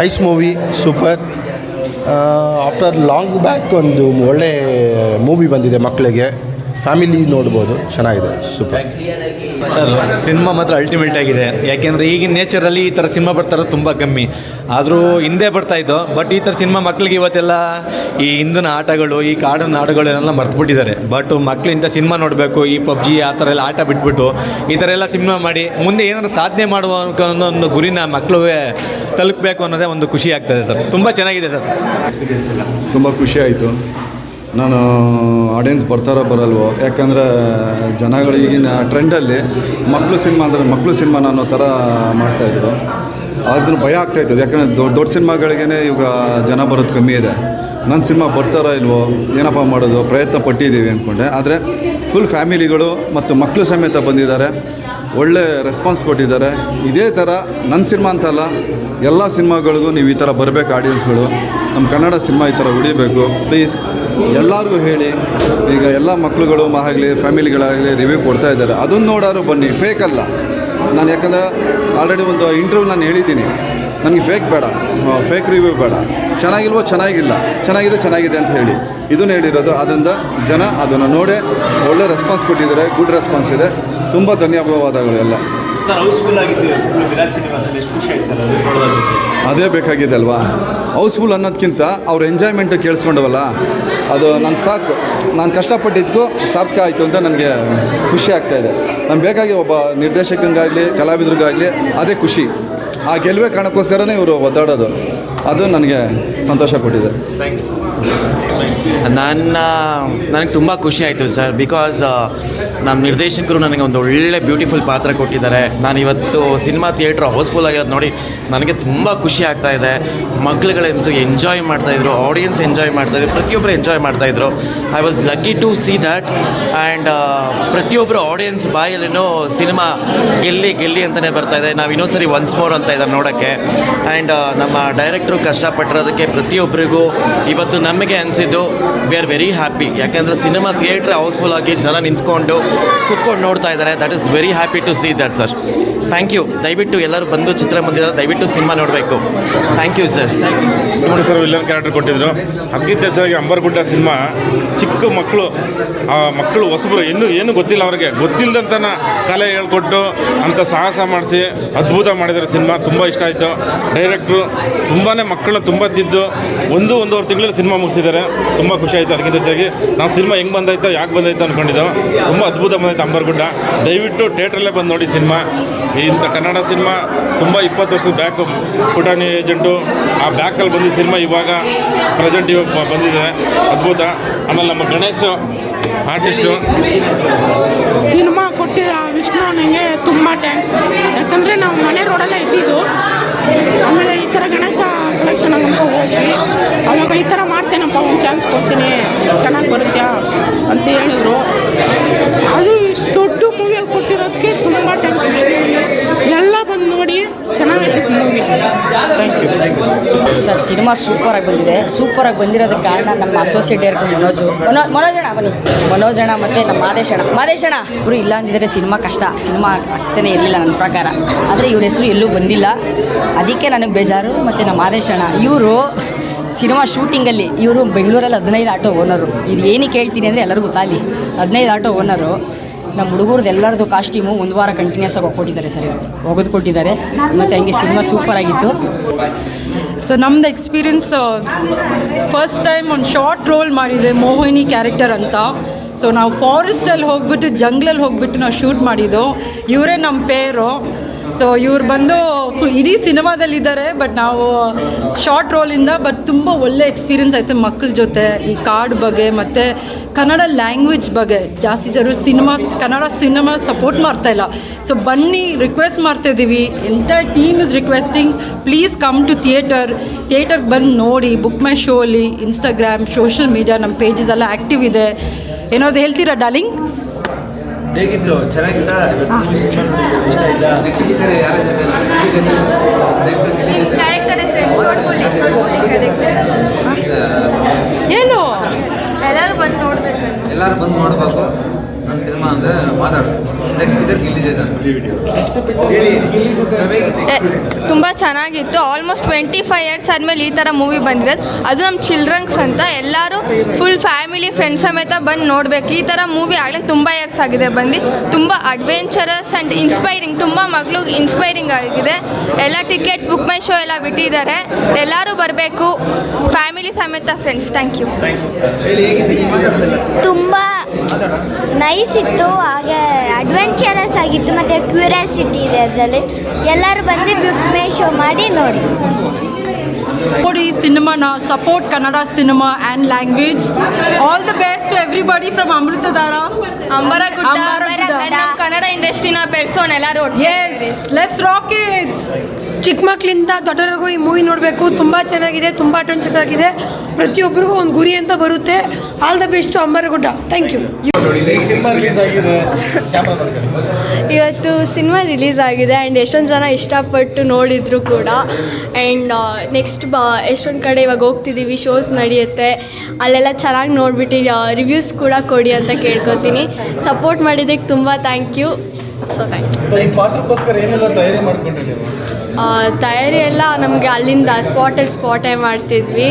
Nice movie super. After long back ಒಂದು ಒಳ್ಳೆ movie ಬಂದಿದೆ, ಮಕ್ಕಳಿಗೆ ಫ್ಯಾಮಿಲಿ ನೋಡ್ಬೋದು, ಚೆನ್ನಾಗಿದೆ, ಸೂಪರ್. ಸರ್ ಸಿನಿಮಾ ಮಾತ್ರ ಅಲ್ಟಿಮೇಟ್ ಆಗಿದೆ. ಯಾಕೆಂದರೆ ಈಗಿನ ನೇಚರಲ್ಲಿ ಈ ಥರ ಸಿನಿಮಾ ಬರ್ತಾರೋದು ತುಂಬ ಕಮ್ಮಿ. ಆದರೂ ಹಿಂದೆ ಬರ್ತಾಯಿದ್ದು, ಬಟ್ ಈ ಥರ ಸಿನಿಮಾ ಮಕ್ಕಳಿಗೆ ಇವತ್ತೆಲ್ಲ ಈ ಹಿಂದಿನ ಆಟಗಳು, ಈ ಕಾಡಿನ ಆಟಗಳನ್ನೆಲ್ಲ ಮರ್ತುಬಿಟ್ಟಿದ್ದಾರೆ. ಬಟ್ ಮಕ್ಕಳು ಇಂಥ ಸಿನಿಮಾ ನೋಡಬೇಕು, ಈ ಪಬ್ಜಿ ಆ ಥರ ಎಲ್ಲ ಆಟ ಬಿಟ್ಬಿಟ್ಟು ಈ ಥರ ಎಲ್ಲ ಸಿನಿಮಾ ಮಾಡಿ ಮುಂದೆ ಏನಾದರೂ ಸಾಧನೆ ಮಾಡುವ ಅನ್ನೋ ಒಂದು ಗುರಿನ ಮಕ್ಕಳು ತಲುಪಬೇಕು ಅನ್ನೋದೇ ಒಂದು ಖುಷಿ ಆಗ್ತದೆ ಸರ್. ತುಂಬ ಚೆನ್ನಾಗಿದೆ ಸರ್ ಎಕ್ಸ್ಪೀರಿಯನ್ಸ್ ಎಲ್ಲ. ತುಂಬ ಖುಷಿ ಆಯಿತು. ನಾನು ಆಡಿಯನ್ಸ್ ಬರ್ತಾರೋ ಬರಲ್ವೋ, ಯಾಕಂದರೆ ಜನಗಳು ಈಗಿನ ಟ್ರೆಂಡಲ್ಲಿ ಮಕ್ಕಳು ಸಿನಿಮಾ ಅನ್ನೋ ಥರ ಮಾಡ್ತಾಯಿದ್ರು. ಅದನ್ನು ಭಯ ಆಗ್ತಾಯಿತ್ತು, ಯಾಕಂದರೆ ದೊಡ್ಡ ಸಿನಿಮಾಗಳಿಗೇ ಇವಾಗ ಜನ ಬರೋದು ಕಮ್ಮಿ ಇದೆ. ನನ್ನ ಸಿನಿಮಾ ಬರ್ತಾರೋ ಇಲ್ವೋ, ಏನಪ್ಪ ಮಾಡೋದು, ಪ್ರಯತ್ನ ಪಟ್ಟಿದ್ದೀವಿ ಅಂದ್ಕೊಂಡೆ. ಆದರೆ ಫುಲ್ ಫ್ಯಾಮಿಲಿಗಳು ಮತ್ತು ಮಕ್ಕಳು ಸಮೇತ ಬಂದಿದ್ದಾರೆ, ಒಳ್ಳೆ ರೆಸ್ಪಾನ್ಸ್ ಕೊಟ್ಟಿದ್ದಾರೆ. ಇದೇ ಥರ ನನ್ನ ಸಿನಿಮಾ ಅಂತಲ್ಲ, ಎಲ್ಲ ಸಿನಿಮಾಗಳಿಗೂ ನೀವು ಈ ಥರ ಬರಬೇಕು. ಆಡಿಯನ್ಸ್ಗಳು ನಮ್ಮ ಕನ್ನಡ ಸಿನಿಮಾ ಈ ಥರ ಉಳಿಬೇಕು ಪ್ಲೀಸ್. ಎಲ್ಲರಿಗೂ ಹೇಳಿ, ಈಗ ಎಲ್ಲ ಮಕ್ಕಳುಗಳು ಆಗಲಿ ಫ್ಯಾಮಿಲಿಗಳಾಗಲಿ ರಿವ್ಯೂ ಕೊಡ್ತಾ ಇದ್ದಾರೆ, ಅದನ್ನು ನೋಡೋರು ಬನ್ನಿ, ಫೇಕ್ ಅಲ್ಲ. ನಾನು ಯಾಕಂದರೆ ಆಲ್ರೆಡಿ ಒಂದು ಇಂಟರ್ವ್ಯೂ ನಾನು ಹೇಳಿದ್ದೀನಿ, ನನಗೆ ಫೇಕ್ ಬೇಡ, ಫೇಕ್ ರಿವ್ಯೂ ಬೇಡ, ಚೆನ್ನಾಗಿಲ್ವೋ ಚೆನ್ನಾಗಿಲ್ಲ, ಚೆನ್ನಾಗಿದೆ ಅಂತ ಹೇಳಿ ಇದನ್ನು ಹೇಳಿರೋದು. ಆದ್ದರಿಂದ ಜನ ಅದನ್ನು ನೋಡೇ ಒಳ್ಳೆ ರೆಸ್ಪಾನ್ಸ್ ಕೊಟ್ಟಿದ್ದಾರೆ, ಗುಡ್ ರೆಸ್ಪಾನ್ಸ್ ಇದೆ. ತುಂಬ ಧನ್ಯವಾದಗಳು ಎಲ್ಲ. ಸರ್ ಹೌಸ್ಫುಲ್ ಆಗಿತ್ತು ವಿರಾಟ್ ಸಿನಿಮಾಸಲ್ಲಿ, ಎಷ್ಟು ಖುಷಿ ಆಯ್ತು ಸರ್ ಅದು ನೋಡೋದಕ್ಕೆ. ಅದೇ ಬೇಕಾಗಿದೆ ಅಲ್ವಾ, ಹೌಸ್ಫುಲ್ ಅನ್ನೋದಕ್ಕಿಂತ ಅವ್ರ ಎಂಜಾಯ್ಮೆಂಟು ಕೇಳಿಸ್ಕೊಂಡವಲ್ಲ, ಅದು ನಾನು ಕಷ್ಟಪಟ್ಟಿದ್ದಕ್ಕೂ ಸಾರ್ಥಕ ಆಯಿತು ಅಂತ ನನಗೆ ಖುಷಿ ಆಗ್ತಾಯಿದೆ. ನಮ್ಗೆ ಬೇಕಾಗಿ ಒಬ್ಬ ನಿರ್ದೇಶಕಂಗಾಗಲಿ ಕಲಾವಿದ್ರಿಗಾಗಲಿ ಅದೇ ಖುಷಿ. ಆ ಗೆಲುವೇ ಕಾರಣಕ್ಕೋಸ್ಕರನೇ ಇವರು ಒದ್ದಾಡೋದು, ಅದು ನನಗೆ ಸಂತೋಷ ಕೊಟ್ಟಿದೆ. Thank you sir. ನನಗೆ ತುಂಬ ಖುಷಿ ಆಯಿತು ಸರ್. ಬಿಕಾಸ್ ನಮ್ಮ ನಿರ್ದೇಶಕರು ನನಗೆ ಒಂದು ಒಳ್ಳೆ ಬ್ಯೂಟಿಫುಲ್ ಪಾತ್ರ ಕೊಟ್ಟಿದ್ದಾರೆ. ನಾನು ಇವತ್ತು ಸಿನಿಮಾ ಥಿಯೇಟ್ರ್ ಹೌಸ್ಫುಲ್ ಆಗಿರೋದು ನೋಡಿ ನನಗೆ ತುಂಬ ಖುಷಿ ಆಗ್ತಾಯಿದೆ. ಮಕ್ಳುಗಳಂತೂ ಎಂಜಾಯ್ ಮಾಡ್ತಾಯಿದ್ರು, ಆಡಿಯನ್ಸ್ ಎಂಜಾಯ್ ಮಾಡ್ತಾಯಿದ್ರು, ಪ್ರತಿಯೊಬ್ಬರು ಎಂಜಾಯ್ ಮಾಡ್ತಾಯಿದ್ರು. I was lucky to see that. And ಪ್ರತಿಯೊಬ್ಬರು ಆಡಿಯನ್ಸ್ ಬಾಯಲ್ಲೇನೋ ಸಿನಿಮಾ ಗೆಲ್ಲಿ ಅಂತಲೇ ಬರ್ತಾಯಿದೆ. ನಾವು ಇನ್ನೊಂದ್ಸರಿ ಒನ್ಸ್ ಮೋರ್ ಅಂತ ಇದ್ದಾರೆ ನೋಡೋಕ್ಕೆ. ಆ್ಯಂಡ್ ನಮ್ಮ ಡೈರೆಕ್ಟ್ರು ಕಷ್ಟಪಟ್ಟಿರೋದಕ್ಕೆ ಪ್ರತಿಯೊಬ್ಬರಿಗೂ ಇವತ್ತು ನಮಗೆ ಅನಿಸಿದ್ದು ವಿ ಆರ್ ವೆರಿ ಹ್ಯಾಪಿ. ಯಾಕೆಂದರೆ ಸಿನಿಮಾ ಥಿಯೇಟ್ರ್ ಹೌಸ್ಫುಲ್ ಆಗಿ ಜನ ನಿಂತ್ಕೊಂಡು ಕೂತ್ಕೊಂಡು ನೋಡ್ತಾ ಇದ್ದಾರೆ. That is very happy to see that sir. Thank you. ದಯವಿಟ್ಟು ಎಲ್ಲರೂ ಬಂದು ಚಿತ್ರಮಂದಿರ ದಯವಿಟ್ಟು ಸಿನಿಮಾ ನೋಡಬೇಕು. Thank you sir. ನೋಡಿ ಸರ್, ವಿಲ್ಲನ್ ಕ್ಯಾರೆಕ್ಟರ್ ಕೊಟ್ಟಿದ್ರು. ಅದಕ್ಕಿಂತ ಹೆಚ್ಚಾಗಿ ಅಂಬರಗುಡ್ಡ ಸಿನಿಮಾ ಚಿಕ್ಕ ಮಕ್ಕಳು, ಆ ಮಕ್ಕಳು ಹೊಸಬರು, ಏನು ಗೊತ್ತಿಲ್ಲ ಅವ್ರಿಗೆ, ಗೊತ್ತಿಲ್ಲದಂತನ ಕಲೆ ಹೇಳ್ಕೊಟ್ಟು ಅಂಥ ಸಾಹಸ ಮಾಡಿಸಿ ಅದ್ಭುತ ಮಾಡಿದ್ದಾರೆ. ಸಿನಿಮಾ ತುಂಬ ಇಷ್ಟ ಆಯಿತು. ಡೈರೆಕ್ಟ್ರು ತುಂಬಾ ಮಕ್ಕಳನ್ನ ತುಂಬ ತಿದ್ದು ಒಂದೂವರೆ ತಿಂಗಳಲ್ಲಿ ಸಿನಿಮಾ ಮುಗಿಸಿದ್ದಾರೆ. ತುಂಬ ಖುಷಿ ಆಯಿತು. ಅದಕ್ಕಿಂತ ಹೆಚ್ಚಾಗಿ ನಾವು ಸಿನಿಮಾ ಹೆಂಗೆ ಬಂದಾಯ್ತೋ ಯಾಕೆ ಬಂದಾಯ್ತು ಅಂದ್ಕೊಂಡಿದ್ದೆವು. ತುಂಬ ಅದ್ಭುತ ಬಂದಾಯ್ತು ಅಂಬರಗುಡ್ಡ. ದಯವಿಟ್ಟು ಥಿಯೇಟ್ರಲ್ಲೇ ಬಂದು ನೋಡಿ ಸಿನಿಮಾ. ಇಂಥ ಕನ್ನಡ ಸಿನಿಮಾ ತುಂಬ 20 ವರ್ಷದ ಬ್ಯಾಕ್, ಪುಟಾಣಿ ಏಜೆಂಟು ಆ ಬ್ಯಾಕಲ್ಲಿ ಬಂದಿದ್ದ ಸಿನಿಮಾ ಇವಾಗ ಪ್ರೆಸೆಂಟ್ ಇವಾಗ ಬಂದಿದೆ, ಅದ್ಭುತ. ಆಮೇಲೆ ನಮ್ಮ ಗಣೇಶ್ ಆರ್ಟಿಸ್ಟು ಸಿನಿಮಾ ಕೊಟ್ಟಿದ್ದ ವಿಷ್ಣು ನನಗೆ ತುಂಬ ಥ್ಯಾಂಕ್ಸ್. ಯಾಕಂದರೆ ನಾವು ಮನೆ ರೋಡಲ್ಲೇ ಇದ್ದಿದ್ದು. ಆಮೇಲೆ ಈ ಥರ ಗಣೇಶ ಕಲೆಕ್ಷನ್ ಅಂತ ಹೋದ್ವಿ, ಅವಾಗ ಈ ಥರ ಮಾಡ್ತೇನಪ್ಪ, ಒಂದು ಚಾನ್ಸ್ ಕೊಡ್ತೀನಿ, ಚೆನ್ನಾಗಿ ಬರುತ್ತಾ ಅಂತ ಹೇಳಿದ್ರು. ಅದು ಇಷ್ಟು ದೊಡ್ಡ ಮೂವಿಯಲ್ಲಿ ಕೊಟ್ಟಿರೋದಕ್ಕೆ ತುಂಬ ಥ್ಯಾಂಕ್ಸ್ ವಿಷ್ಣುವಿಗೆ. ಎಲ್ಲ ಬಂದು ನೋಡಿ, ಚೆನ್ನಾಗೈತೆ movie. Thank you sir. Cinema ಸೂಪರಾಗಿ ಬಂದಿದೆ. ಸೂಪರಾಗಿ ಬಂದಿರೋದಕ್ಕೆ ಕಾರಣ ನಮ್ಮ ಅಸೋಸಿಯೇಟ್ ಡೈರೆಕ್ಟರ್ ಮನೋಜಣ್ಣ ಮನೋಜಣ್ಣ ಮತ್ತು ನಮ್ಮ ಮಾದೇಶಣ್ಣ ಇಬ್ಬರು ಇಲ್ಲ ಅಂದಿದ್ರೆ ಸಿನಿಮಾ ಕಷ್ಟ, ಸಿನಿಮಾ ಆಗ್ತಾನೆ ಇರಲಿಲ್ಲ ನನ್ನ ಪ್ರಕಾರ. ಆದರೆ ಇವ್ರ ಹೆಸರು ಎಲ್ಲೂ ಬಂದಿಲ್ಲ, ಅದಕ್ಕೆ ನನಗೆ ಬೇಜಾರು. ಮತ್ತು ನಮ್ಮ ಮಾದೇಶಣ್ಣ ಇವರು ಸಿನಿಮಾ ಶೂಟಿಂಗಲ್ಲಿ ಇವರು ಬೆಂಗಳೂರಲ್ಲಿ 15 ಆಟೋ ಓನರು. ಇದು ಏನಕ್ಕೆ ಹೇಳ್ತೀನಿ ಅಂದರೆ ಎಲ್ಲರಿಗೂ ಗೊತ್ತಾಗಲಿ, 15 ಆಟೋ ಓನರು. ನಮ್ಮ ಹುಡುಗರದ್ದು ಎಲ್ಲರದ್ದು ಕಾಸ್ಟ್ಯೂಮು 1 ವಾರ ಕಂಟಿನ್ಯೂಸ್ ಆಗಿ ಕೊಟ್ಟಿದ್ದಾರೆ ಸರ್, ಇವರು ಒಗೆದು ಕೊಟ್ಟಿದ್ದಾರೆ. ಮತ್ತು ಹಂಗೆ ಸಿನಿಮಾ ಸೂಪರಾಗಿತ್ತು. ಸೊ ನಮ್ಮದು ಎಕ್ಸ್ಪೀರಿಯನ್ಸ್ ಫಸ್ಟ್ ಟೈಮ್ ಒಂದು ಶಾರ್ಟ್ ರೋಲ್ ಮಾಡಿದೆ, ಮೋಹಿನಿ ಕ್ಯಾರೆಕ್ಟರ್ ಅಂತ. ಸೊ ನಾವು ಫಾರೆಸ್ಟಲ್ಲಿ ಹೋಗ್ಬಿಟ್ಟು, ಜಂಗ್ಲಲ್ಲಿ ಹೋಗ್ಬಿಟ್ಟು ನಾವು ಶೂಟ್ ಮಾಡಿದ್ದು. ಇವರೇ ನಮ್ಮ ಪೇರು. ಸೊ ಇವ್ರು ಬಂದು ಇಡೀ ಸಿನಿಮಾದಲ್ಲಿದ್ದಾರೆ, ಬಟ್ ನಾವು ಶಾರ್ಟ್ ರೋಲಿಂದ. ಬಟ್ ತುಂಬ ಒಳ್ಳೆ ಎಕ್ಸ್ಪೀರಿಯನ್ಸ್ ಆಯಿತು ಮಕ್ಕಳ ಜೊತೆ, ಈ ಕಾರ್ಡ್ ಬಗ್ಗೆ ಮತ್ತು ಕನ್ನಡ ಲ್ಯಾಂಗ್ವೇಜ್ ಬಗ್ಗೆ. ಜಾಸ್ತಿ ಜನರು ಕನ್ನಡ ಸಿನಿಮಾ ಸಪೋರ್ಟ್ ಮಾಡ್ತಾಯಿಲ್ಲ. ಸೊ ಬನ್ನಿ, ರಿಕ್ವೆಸ್ಟ್ ಮಾಡ್ತಾಯಿದ್ದೀವಿ, entire team is requesting, please come to ಥಿಯೇಟರ್ಗೆ ಬಂದು ನೋಡಿ. ಬುಕ್ ಮೈ ಶೋ ಅಲ್ಲಿ, ಇನ್ಸ್ಟಾಗ್ರಾಮ್, ಸೋಷಿಯಲ್ ಮೀಡಿಯಾ, ನಮ್ಮ ಪೇಜಸ್ ಎಲ್ಲ ಆ್ಯಕ್ಟಿವ್ ಇದೆ. ಏನಾದ್ರು ಹೇಳ್ತೀರಾ ಡಾರ್ಲಿಂಗ್? ಹೇಗಿತ್ತು? ಚೆನ್ನಾಗಿತ್ತ? ಇಷ್ಟ ಆಯ್ತಾ? ಏನು ಎಲ್ಲರೂ ಬಂದು ನೋಡಬೇಕು. ನನ್ನ ಸಿನಿಮಾ ಅಂದರೆ ಮಾತಾಡ್ತೀನಿ. ತುಂಬ ಚೆನ್ನಾಗಿತ್ತು. ಆಲ್ಮೋಸ್ಟ್ 25 ಇಯರ್ಸ್ ಆದಮೇಲೆ ಈ ಥರ ಮೂವಿ ಬಂದಿರೋದು, ಅದು ನಮ್ಮ ಚಿಲ್ಡ್ರನ್ಸ್ ಅಂತ ಎಲ್ಲರೂ ಫುಲ್ ಫ್ಯಾಮಿಲಿ ಫ್ರೆಂಡ್ಸ್ ಸಮೇತ ಬಂದು ನೋಡಬೇಕು. ಈ ಥರ ಮೂವಿ ಆಗಲೇ ತುಂಬ ಇಯರ್ಸ್ ಆಗಿದೆ ಬಂದು, ತುಂಬ ಅಡ್ವೆಂಚರಸ್ ಆ್ಯಂಡ್ ಇನ್ಸ್ಪೈರಿಂಗ್, ತುಂಬ ಮಕ್ಳಿಗೆ ಇನ್ಸ್ಪೈರಿಂಗ್ ಆಗಿದೆ. ಎಲ್ಲ ಟಿಕೆಟ್ಸ್ ಬುಕ್ ಮೈ ಶೋ ಎಲ್ಲ ಬಿಟ್ಟಿದ್ದಾರೆ, ಎಲ್ಲರೂ ಬರಬೇಕು ಫ್ಯಾಮಿಲಿ ಸಮೇತ ಫ್ರೆಂಡ್ಸ್. Thank you. ತುಂಬ ನೈಸ್ ಇತ್ತು, ಹಾಗೆ ಅಡ್ವೆಂಚರಸ್ ಆಗಿತ್ತು ಮತ್ತು ಕ್ಯೂರಿಯಾಸಿಟಿ ಇದೆ ಅದರಲ್ಲಿ. ಎಲ್ಲರೂ ಬಂದು ಬುಕ್ ಮೈ ಶೋ ಮಾಡಿ ನೋಡಿ. ಸಿನಿಮಾನ support Kannada cinema and language. All the best to everybody from Amruthadhara, Ambaragudda, ನಮ್ಮ ಕನ್ನಡ ಇಂಡಸ್ಟ್ರಿನ ಬೆಳೆಸೋಣ ಎಲ್ಲರೂ. Yes, let's rock it. ಚಿಕ್ಕ ಮಕ್ಕಳಿಂದ ದೊಡ್ಡವರೆಗೂ ಈ ಮೂವಿ ನೋಡಬೇಕು. ತುಂಬ ಚೆನ್ನಾಗಿದೆ, ತುಂಬ ಅಡ್ವೆಂಚರ್ಸ್ ಆಗಿದೆ. ಪ್ರತಿಯೊಬ್ಬರಿಗೂ ಒಂದು ಗುರಿ ಅಂತ ಬರುತ್ತೆ. All the best Ambaragudda. Thank you. ಇವತ್ತು ಸಿನಿಮಾ ರಿಲೀಸ್ ಆಗಿದೆ ಆ್ಯಂಡ್ ಎಷ್ಟೊಂದು ಜನ ಇಷ್ಟಪಟ್ಟು ನೋಡಿದ್ರು ಕೂಡ. ಆ್ಯಂಡ್ ನೆಕ್ಸ್ಟ್ ಎಷ್ಟೊಂದು ಕಡೆ ಇವಾಗ ಹೋಗ್ತಿದ್ದೀವಿ, ಶೋಸ್ ನಡೆಯುತ್ತೆ, ಅಲ್ಲೆಲ್ಲ ಚೆನ್ನಾಗಿ ನೋಡಿಬಿಟ್ಟು ರಿವ್ಯೂಸ್ ಕೂಡ ಕೊಡಿ ಅಂತ ಕೇಳ್ಕೊತೀನಿ. ಸಪೋರ್ಟ್ ಮಾಡಿದ್ದಕ್ಕೆ ತುಂಬ thank you. So thank you. So ಈ ಪಾತ್ರಕ್ಕೋಸ್ಕರ ಏನೆಲ್ಲ ತಯಾರಿ ಮಾಡ್ಕೊಂಡಿದ್ದೀವಿ? ತಯಾರಿ ಎಲ್ಲ ನಮಗೆ ಅಲ್ಲಿಂದ ಸ್ಪಾಟೇ ಮಾಡ್ತಿದ್ವಿ.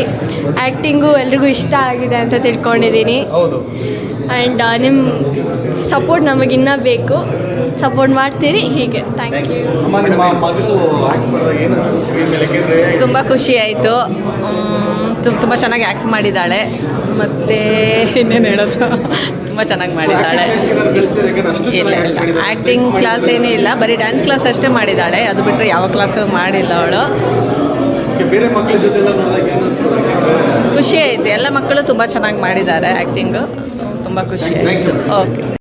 ಆ್ಯಕ್ಟಿಂಗು ಎಲ್ರಿಗೂ ಇಷ್ಟ ಆಗಿದೆ ಅಂತ ತಿಳ್ಕೊಂಡಿದ್ದೀನಿ. ಹೌದು. ಆ್ಯಂಡ್ ನಿಮ್ಮ ಸಪೋರ್ಟ್ ನಮಗಿನ್ನೂ ಬೇಕು, ಸಪೋರ್ಟ್ ಮಾಡ್ತೀರಿ ಹೀಗೆ. Thank you. ಅಮ್ಮ, ನಿಮ್ಮ ಮಗಳು ಆ್ಯಕ್ಟ್ ಮಾಡಿದಾಗ ಏನಿಸ್ತು ಸ್ಕ್ರೀನ್ ಮೇಲೆ? ಯಾಕೆಂದರೆ ತುಂಬ ಖುಷಿ ಆಯಿತು. ತುಂಬ ಚೆನ್ನಾಗಿ ಆ್ಯಕ್ಟ್ ಮಾಡಿದ್ದಾಳೆ. ಮತ್ತು ಇನ್ನೇನು ಹೇಳೋದು, ತುಂಬ ಚೆನ್ನಾಗಿ ಮಾಡಿದ್ದಾಳೆ. ಇಲ್ಲ ಇಲ್ಲ, ಆ್ಯಕ್ಟಿಂಗ್ ಕ್ಲಾಸ್ ಏನೂ ಇಲ್ಲ, ಬರೀ ಡ್ಯಾನ್ಸ್ ಕ್ಲಾಸ್ ಅಷ್ಟೇ ಮಾಡಿದ್ದಾಳೆ. ಅದು ಬಿಟ್ಟರೆ ಯಾವ ಕ್ಲಾಸು ಮಾಡಿಲ್ಲ ಅವಳು. ಬೇರೆ ಮಕ್ಕಳ ಜೊತೆ ಎಲ್ಲ ನೋಡಿದಾಗ ಏನಿಸ್ತು? ಖುಷಿ ಆಯಿತು. ಎಲ್ಲ ಮಕ್ಕಳು ತುಂಬ ಚೆನ್ನಾಗಿ ಮಾಡಿದ್ದಾರೆ ಆ್ಯಕ್ಟಿಂಗು. ಸೊ ತುಂಬ ಖುಷಿ ಆಯಿತು. ಓಕೆ.